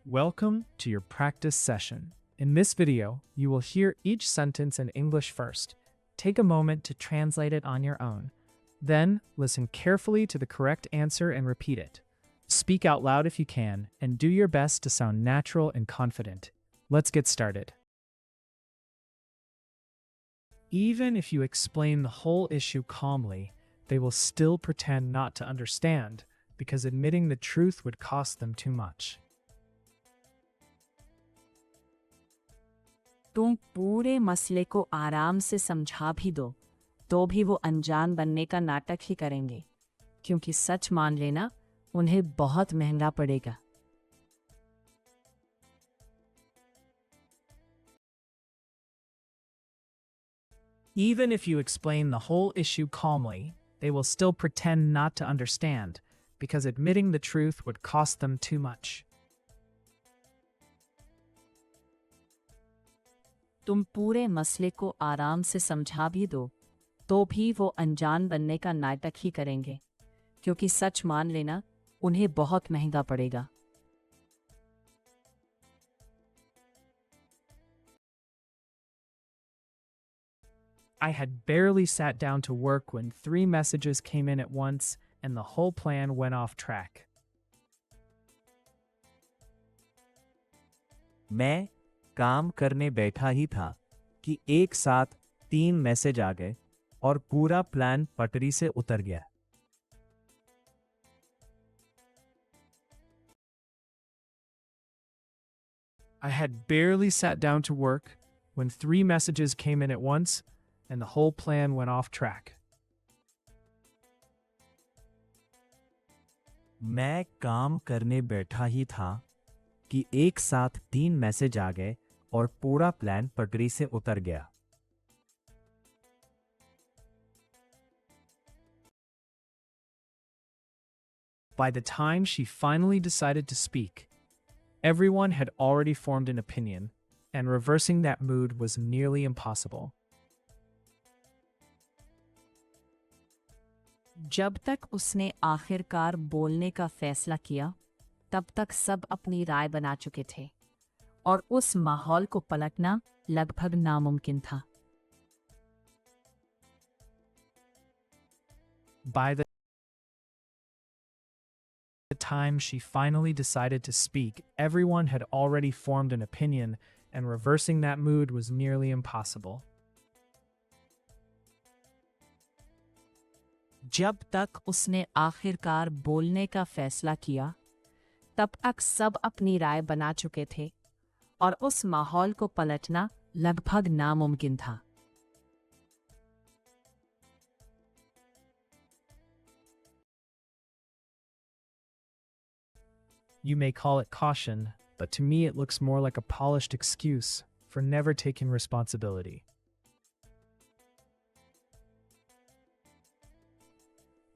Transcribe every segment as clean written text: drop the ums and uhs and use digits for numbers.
Welcome to your practice session. In this video, you will hear each sentence in English first. Take a moment to translate it on your own. Then, listen carefully to the correct answer and repeat it. Speak out loud if you can, and do your best to sound natural and confident. Let's get started. Even if you explain the whole issue calmly, they will still pretend not to understand, because admitting the truth would cost them too much. तुम पूरे मसले को आराम से समझा भी दो तो भी वो अनजान बनने का नाटक ही करेंगे, क्योंकि सच मान लेना उन्हें बहुत महंगा पड़ेगा। Even if you explain the whole issue calmly, they will still pretend not to understand, because admitting the truth would cost them too much. तुम पूरे मसले को आराम से समझा भी दो तो भी वो अनजान बनने का नाटक ही करेंगे, क्योंकि सच मान लेना उन्हें बहुत महंगा पड़ेगा। I had barely sat down to work when 3 messages came in at once and the whole plan went off track. मैं काम करने बैठा ही था कि एक साथ 3 मैसेज आ गए और पूरा प्लान पटरी से उतर गया। I had barely sat down to work when 3 messages came in at once and the whole plan went off track. मैं काम करने बैठा ही था कि एक साथ 3 मैसेज आ गए और पूरा प्लान पटरी से उतर गया। By the time she finally decided to speak, everyone had already formed an opinion, and reversing that mood was nearly impossible. जब तक उसने आखिरकार बोलने का फैसला किया, तब तक सब अपनी राय बना चुके थे और उस माहौल को पलटना लगभग नामुमकिन था। By the time she finally decided to speak, everyone had already formed an opinion, and reversing that mood was nearly impossible. जब तक उसने आखिरकार बोलने का फैसला किया, तब तक सब अपनी राय बना चुके थे और उस माहौल को पलटना लगभग नामुमकिन था। You may call it caution, but to me it looks more like a polished excuse for never taking responsibility.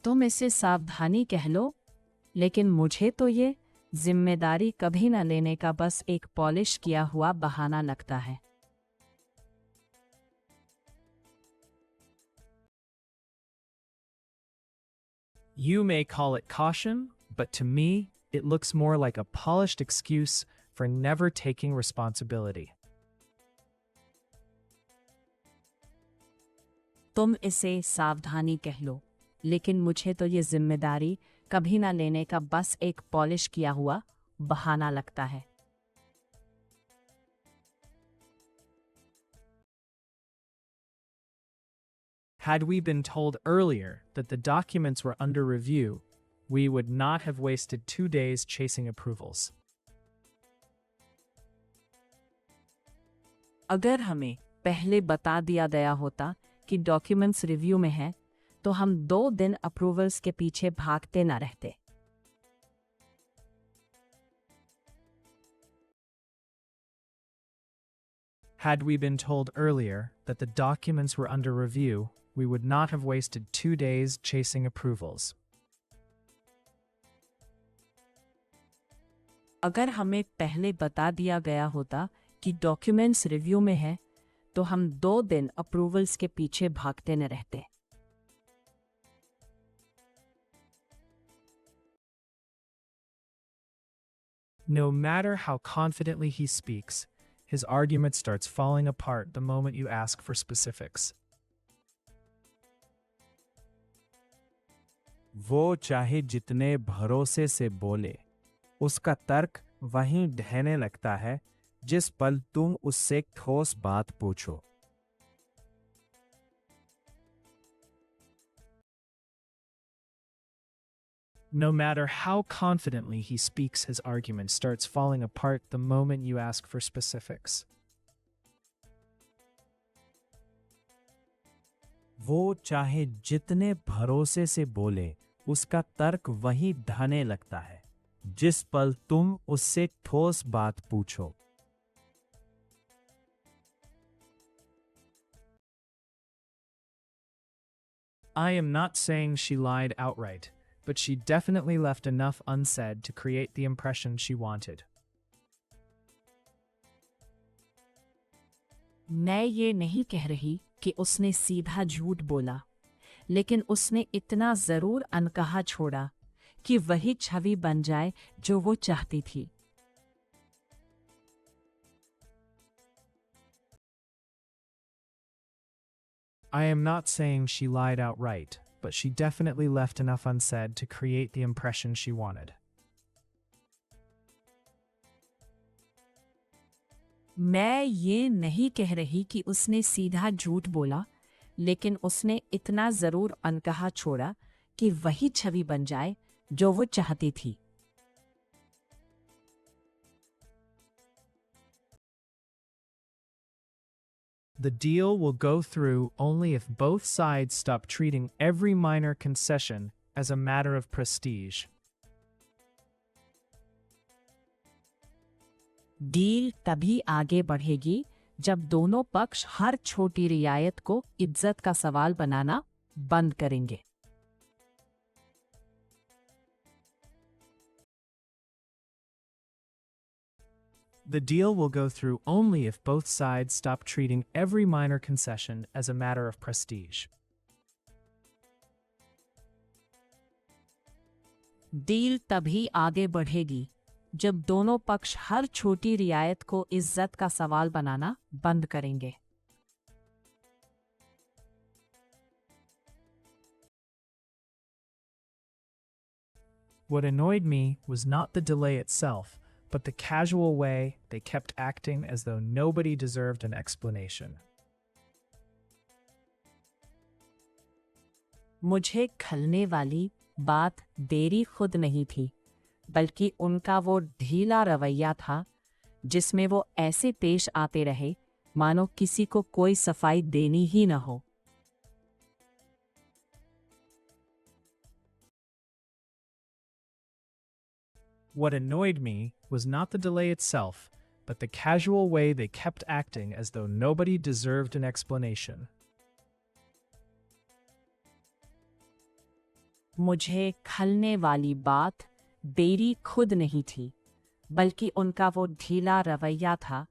तुम इसे सावधानी कह लो, लेकिन मुझे तो ये जिम्मेदारी कभी न लेने का बस एक पॉलिश किया हुआ बहाना लगता है। You may call it caution, but to me it looks more like a polished excuse for never taking responsibility. तुम इसे सावधानी कह लो, लेकिन मुझे तो ये जिम्मेदारी कभी न लेने का बस एक पॉलिश किया हुआ बहाना लगता है। Had we been told earlier that the documents were under review, we would not have wasted 2 days chasing approvals. अगर हमें पहले बता दिया गया होता कि डॉक्यूमेंट्स रिव्यू में हैं, तो हम 2 दिन अप्रूवल्स के पीछे भागते न रहते। Had we been told earlier that the documents were under review, we would not have wasted 2 days chasing approvals. अगर हमें पहले बता दिया गया होता कि डॉक्यूमेंट्स रिव्यू में है, तो हम 2 दिन अप्रूवल्स के पीछे भागते न रहते। No matter how confidently he speaks, his argument starts falling apart the moment you ask for specifics. वो चाहे जितने भरोसे से बोले, उसका तर्क वहीं ढहने लगता है जिस पल तुम उससे ठोस बात पूछो। No matter how confidently he speaks, his argument starts falling apart the moment you ask for specifics. वो चाहे जितने भरोसे से बोले, उसका तर्क वहीं ढहने लगता है जिस पल तुम उससे ठोस बात पूछो। I am not saying she lied outright, but she definitely left enough unsaid to create the impression she wanted. मैं ये नहीं कह रही कि उसने सीधा झूठ बोला, लेकिन उसने इतना जरूर अनकहा छोड़ा कि वही छवि बन जाए जो वो चाहती थी। I am not saying she lied outright, but she definitely left enough unsaid to create the impression she wanted. मैं ये नहीं कह रही कि उसने सीधा झूठ बोला, लेकिन उसने इतना जरूर अनकहा छोड़ा कि वही छवि बन जाए जो वो चाहती थी। The deal will go through only if both sides stop treating every minor concession as a matter of prestige. Deal तभी आगे बढ़ेगी जब दोनों पक्ष हर छोटी रियायत को इज्जत का सवाल बनाना बंद करेंगे। The deal will go through only if both sides stop treating every minor concession as a matter of prestige. Deal तभी आगे बढ़ेगी जब दोनों पक्ष हर छोटी रियायत को इज्जत का सवाल बनाना बंद करेंगे। What annoyed me was not the delay itself, but the casual way they kept acting as though nobody deserved an explanation. मुझे खलने वाली बात देरी खुद नहीं थी, बल्कि उनका वो ढीला रवैया था जिसमें वो ऐसे पेश आते रहे मानो किसी को कोई सफाई देनी ही न हो। What annoyed me was not the delay itself, but the casual way they kept acting as though nobody deserved an explanation. मुझे खलने वाली बात देरी खुद नहीं थी, बल्कि उनका वो ढीला रवैया था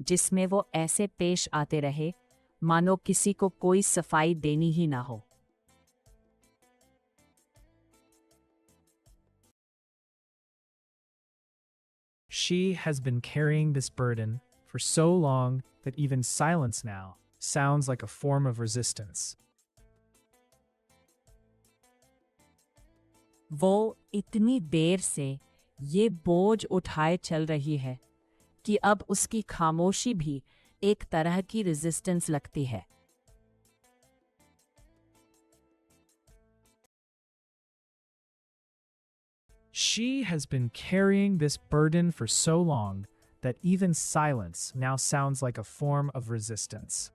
जिसमें वो ऐसे पेश आते रहे मानो किसी को कोई सफाई देनी ही ना हो। She has been carrying this burden for so long that even silence now sounds like a form of resistance. वो इतनी देर से ये बोझ उठाए चल रही है कि अब उसकी खामोशी भी एक तरह की रेजिस्टेंस लगती है। She has been carrying this burden for so long that even silence now sounds like a form of resistance.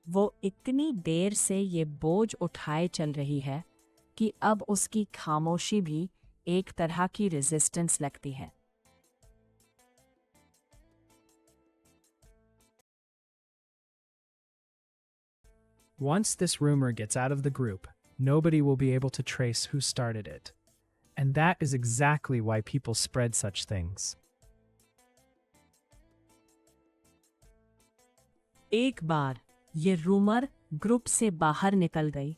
वो इतनी देर से ये बोझ उठाए चल रही है कि अब उसकी खामोशी भी एक तरह की रेजिस्टेंस लगती है। Once this rumor gets out of the group, nobody will be able to trace who started it. And that is exactly why people spread such things. एक बार ये रूमर ग्रुप से बाहर निकल गई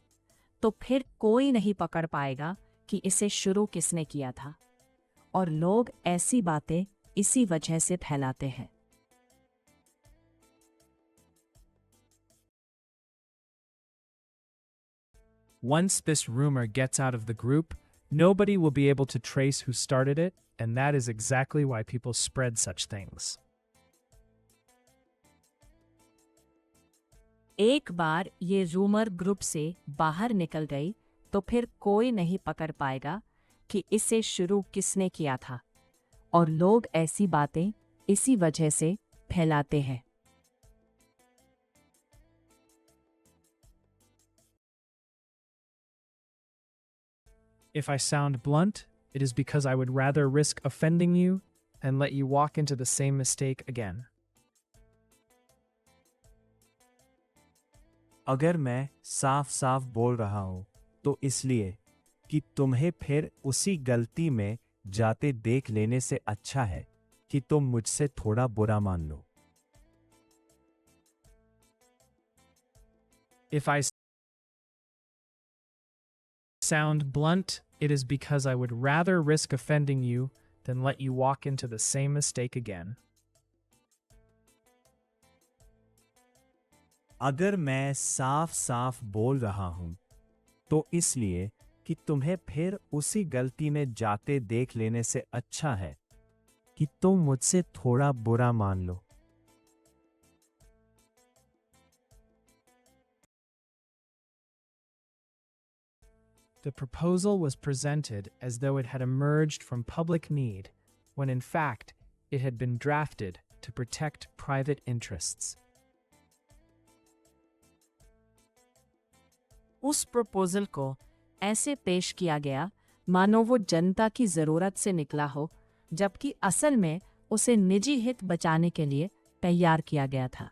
तो फिर कोई नहीं पकड़ पाएगा कि इसे शुरू किसने किया था, और लोग ऐसी बातें इसी वजह से फैलाते हैं। Once this rumor gets out of the group, nobody will be able to trace who started it, and that is exactly why people spread such things. एक बार ये रूमर ग्रुप से बाहर निकल गई तो फिर कोई नहीं पकड़ पाएगा कि इसे शुरू किसने किया था, और लोग ऐसी बातें इसी वजह से फैलाते हैं। If I sound blunt, it is because I would rather risk offending you and let you walk into the same mistake again. अगर मैं साफ साफ बोल रहा हूं तो इसलिए कि तुम्हें फिर उसी गलती में जाते देख लेने से अच्छा है कि तुम मुझसे थोड़ा बुरा मान लो। If I sound blunt, it is because I would rather risk offending you than let you walk into the same mistake again. अगर मैं साफ साफ बोल रहा हूं तो इसलिए कि तुम्हें फिर उसी गलती में जाते देख लेने से अच्छा है कि तुम मुझसे थोड़ा बुरा मान लो। The proposal was presented as though it had emerged from public need, when in fact it had been drafted to protect private interests. उस प्रपोजल को ऐसे पेश किया गया मानो वो जनता की जरूरत से निकला हो, जबकि असल में उसे निजी हित बचाने के लिए तैयार किया गया था।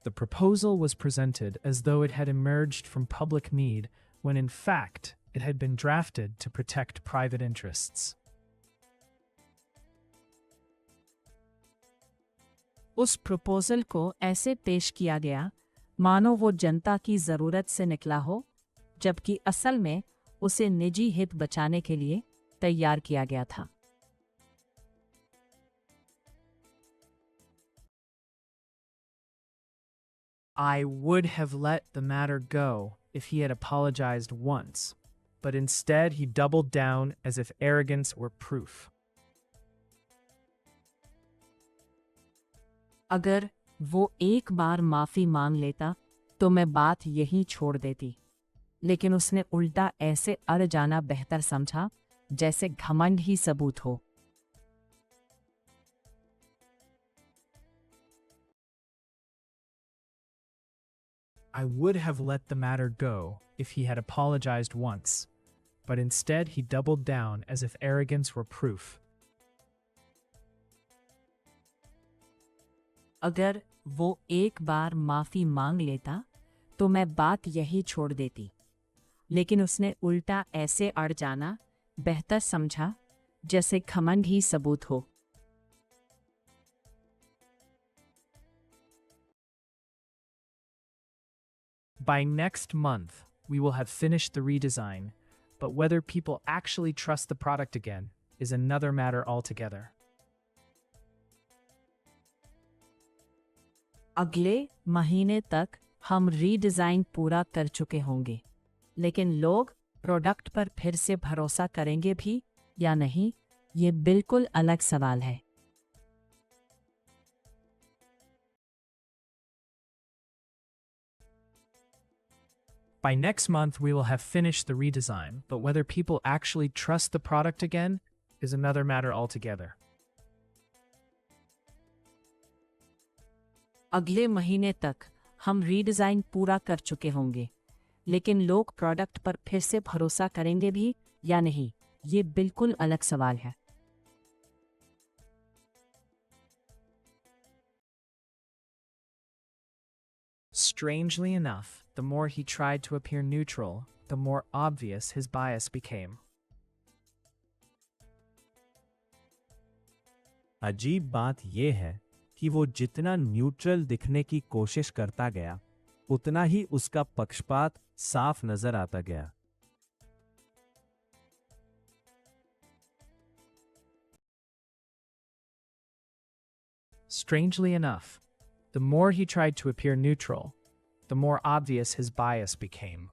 The proposal was presented as though it had emerged from public need, when in fact it had been drafted to protect private interests. उस प्रपोजल को ऐसे पेश किया गया मानो वो जनता की जरूरत से निकला हो, जबकि असल में उसे निजी हित बचाने के लिए तैयार किया गया था। I would have let the matter go if he had apologized once, but instead he doubled down as if arrogance were proof. अगर वो एक बार माफी मांग लेता तो मैं बात यहीं छोड़ देती, लेकिन उसने उल्टा ऐसे अड़ जाना बेहतर समझा जैसे घमंड ही सबूत हो। I would have let the matter go if he had apologized once, but instead he doubled down as if arrogance were proof. अगर वो एक बार माफी मांग लेता तो मैं बात यही छोड़ देती, लेकिन उसने उल्टा ऐसे अड़ जाना बेहतर समझा जैसे घमंड ही सबूत हो। By next month, we will have finished the redesign, but whether people actually trust the product again is another matter altogether. अगले महीने तक हम रीडिज़ाइन पूरा कर चुके होंगे, लेकिन लोग प्रोडक्ट पर फिर से भरोसा करेंगे भी या नहीं, ये बिल्कुल अलग सवाल है। By next month, we will have finished the redesign, but whether people actually trust the product again is another matter altogether. अगले महीने तक हम रीडिज़ाइन पूरा कर चुके होंगे, लेकिन लोग प्रोडक्ट पर फिर से भरोसा करेंगे भी या नहीं, ये बिल्कुल अलग सवाल है। Strangely enough, the more he tried to appear neutral, the more obvious his bias became. अजीब बात यह है कि वो जितना न्यूट्रल दिखने की कोशिश करता गया उतना ही उसका पक्षपात साफ नजर आता गया। Strangely enough, the more he tried to appear neutral, the more obvious his bias became.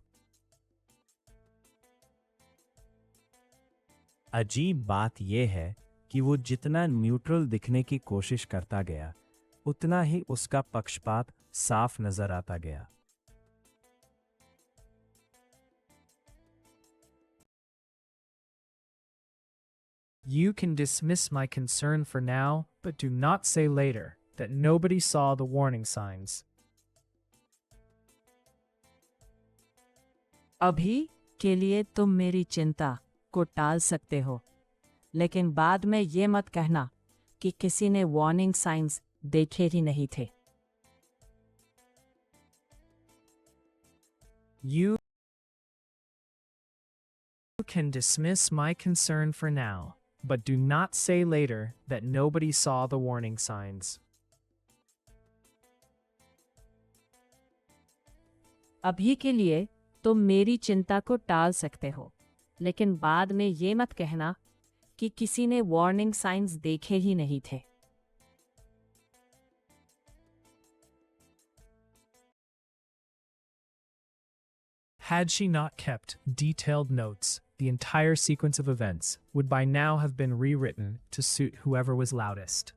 अजीब बात यह है कि वो जितना न्यूट्रल दिखने की कोशिश करता गया उतना ही उसका पक्षपात साफ नजर आता गया। You can dismiss my concern for now, but do not say later that nobody saw the warning signs. अभी के लिए तुम मेरी चिंता को टाल सकते हो, लेकिन बाद में ये मत कहना कि किसी ने वार्निंग साइंस देखे ही नहीं थे। You can dismiss my concern for now, but do not say later that nobody saw the warning signs. अभी के लिए तुम मेरी चिंता को टाल सकते हो, लेकिन बाद में ये मत कहना कि किसी ने वार्निंग साइंस देखे ही नहीं थे। Had she not kept detailed notes, the entire sequence of events would by now have been rewritten to suit whoever was loudest.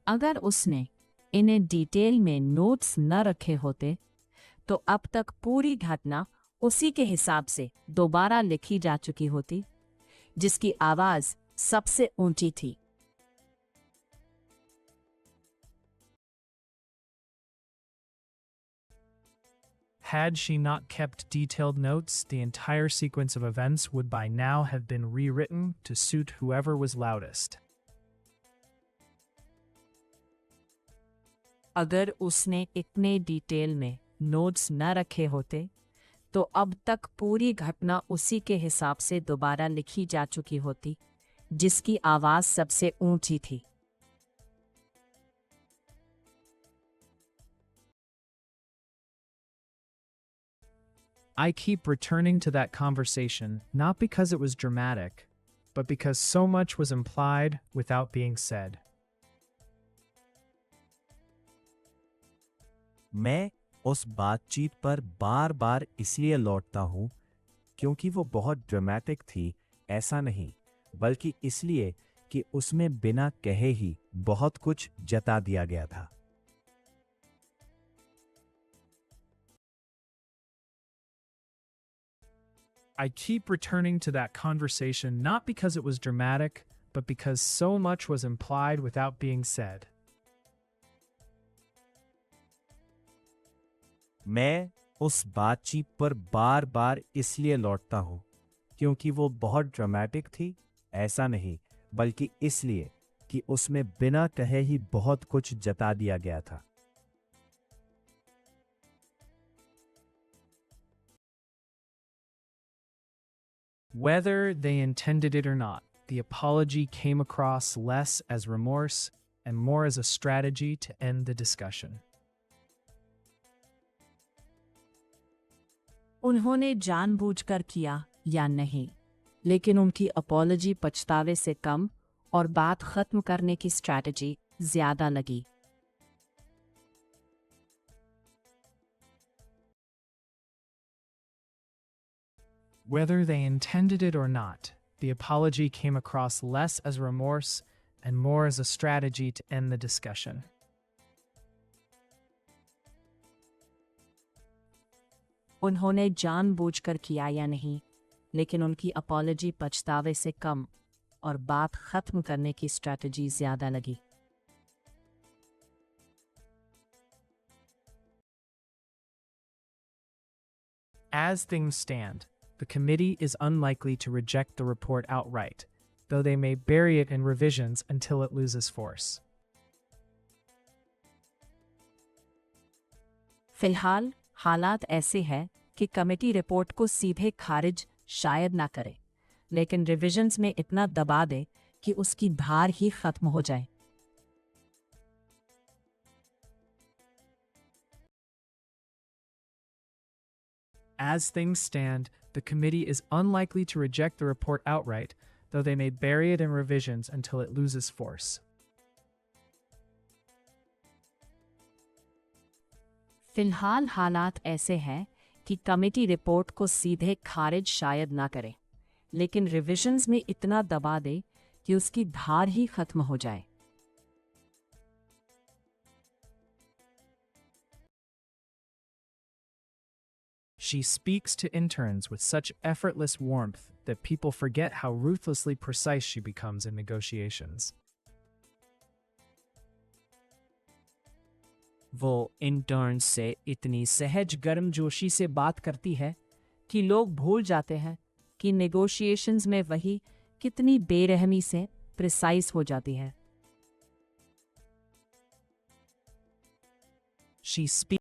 अगर उसने इन्हें डिटेल में नोट्स न रखे होते तो अब तक पूरी घटना उसी के हिसाब से दोबारा लिखी जा चुकी होती, जिसकी आवाज सबसे ऊंची थी। Had she not kept detailed notes, the entire sequence of events would by now have been rewritten to suit whoever was loudest. अगर उसने इतने डिटेल में नोट्स न रखे होते तो अब तक पूरी घटना उसी के हिसाब से दोबारा लिखी जा चुकी होती, जिसकी आवाज सबसे ऊंची थी। I keep returning to that conversation not because it was dramatic, but because so much was implied without being said. मैं उस बातचीत पर बार बार इसलिए लौटता हूं क्योंकि वो बहुत ड्रामेटिक थी, ऐसा नहीं, बल्कि इसलिए कि उसमें बिना कहे ही बहुत कुछ जता दिया गया था। I keep returning to that conversation not because it was dramatic, but because so much was implied without being said. मैं उस बातचीत पर बार बार इसलिए लौटता हूं क्योंकि वो बहुत ड्रामेटिक थी, ऐसा नहीं, बल्कि इसलिए कि उसमें बिना कहे ही बहुत कुछ जता दिया गया था। Whether they intended it or not, the apology came across less as remorse and more as a strategy to end the discussion. उन्होंने जानबूझकर किया या नहीं, लेकिन उनकी अपॉलजी पछतावे से कम और बात खत्म करने की स्ट्रैटेजी ज्यादा लगी। Whether they intended it or not, the apology came across less as remorse and more as a strategy to end the discussion. उन्होंने जानबूझकर किया या नहीं, लेकिन उनकी अपॉलजी पछतावे से कम और बात खत्म करने की स्ट्रैटेजी ज्यादा लगी। As things stand, the committee is unlikely to reject the report outright, though they may bury it in revisions until it loses force. फिलहाल हालात ऐसे हैं कि कमेटी रिपोर्ट को सीधे खारिज शायद ना करे, लेकिन रिविजन्स में इतना दबा दे कि उसकी धार ही खत्म हो जाए। As things stand, the committee is unlikely to reject the report outright, though they may bury it in revisions until it loses force. फिलहाल हालात ऐसे हैं कि कमेटी रिपोर्ट को सीधे खारिज शायद ना करे, लेकिन रिविजन्स में इतना दबा दे कि उसकी धार ही खत्म हो जाए। She speaks to interns with such effortless warmth that people forget how ruthlessly precise she becomes in negotiations. वो इंटर्न से इतनी सहज गर्मजोशी से बात करती है कि लोग भूल जाते हैं कि नेगोशिएशंस में वही कितनी बेरहमी से प्रिसाइज हो जाती है। She speaks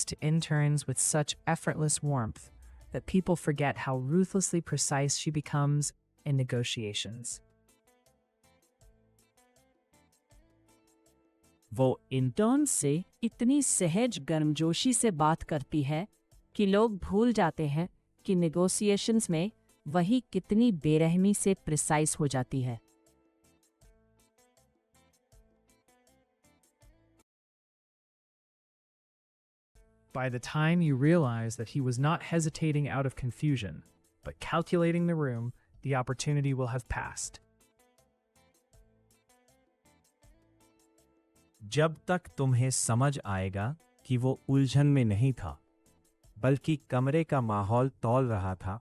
to interns with such effortless warmth that people forget how ruthlessly precise she becomes in negotiations. वो इंटर्न से इतनी सहज गर्मजोशी से बात करती है कि लोग भूल जाते हैं कि नेगोशिएशंस में वही कितनी बेरहमी से प्रिसाइज हो जाती है। By the time you realize that he was not hesitating out of confusion, but calculating the room, the opportunity will have passed. जब तक तुम्हें समझ आएगा कि वो उलझन में नहीं था, बल्कि कमरे का माहौल तौल रहा था,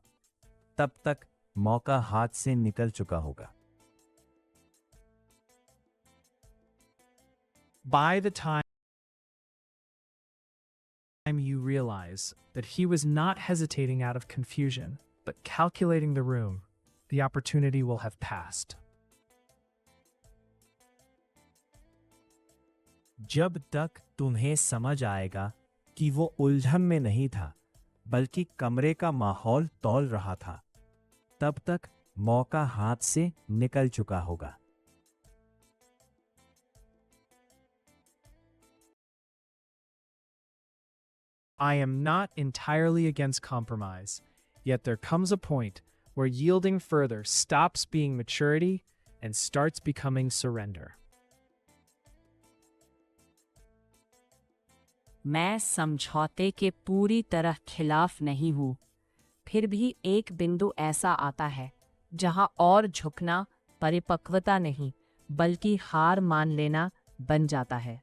तब तक मौका हाथ से निकल चुका होगा। By the time you realize that he was not hesitating out of confusion, but calculating the room, the opportunity will have passed. जब तक तुम्हें समझ आएगा कि वो उलझन में नहीं था, बल्कि कमरे का माहौल तौल रहा था, तब तक मौका हाथ से निकल चुका होगा। I am not entirely against compromise, yet there comes a point where yielding further stops being maturity and starts becoming surrender. मैं समझौते के पूरी तरह खिलाफ नहीं हूँ, फिर भी एक बिंदु ऐसा आता है जहाँ और झुकना परिपक्वता नहीं बल्कि हार मान लेना बन जाता है।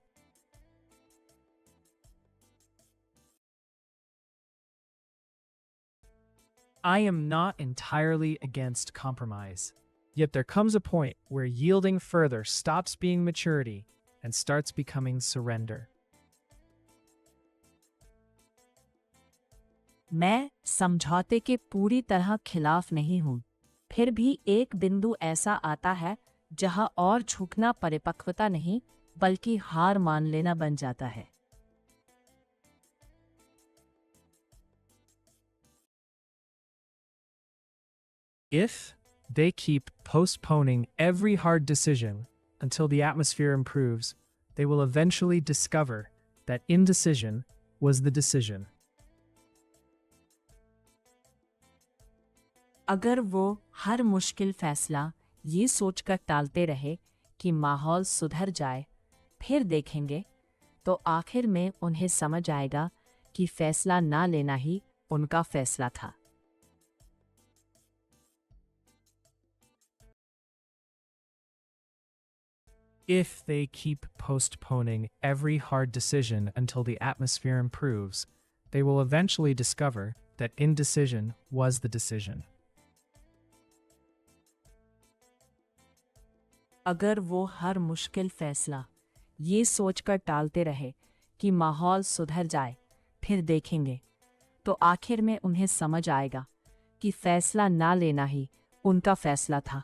I am not entirely against compromise, yet there comes a point where yielding further stops being maturity and starts becoming surrender. मैं समझौते के पूरी तरह खिलाफ नहीं हूँ, फिर भी एक बिंदु ऐसा आता है जहाँ और झुकना परिपक्वता नहीं बल्कि हार मान लेना बन जाता है। If they keep postponing every hard decision until the atmosphere improves, they will eventually discover that indecision was the decision. अगर वो हर मुश्किल फैसला ये सोचकर टालते रहे कि माहौल सुधर जाए, फिर देखेंगे, तो आखिर में उन्हें समझ आएगा कि फैसला ना लेना ही उनका फैसला था। If they keep postponing every hard decision until the atmosphere improves, they will eventually discover that indecision was the decision. अगर वो हर मुश्किल फैसला ये सोचकर टालते रहे कि माहौल सुधर जाए, फिर देखेंगे, तो आखिर में उन्हें समझ आएगा कि फैसला ना लेना ही उनका फैसला था।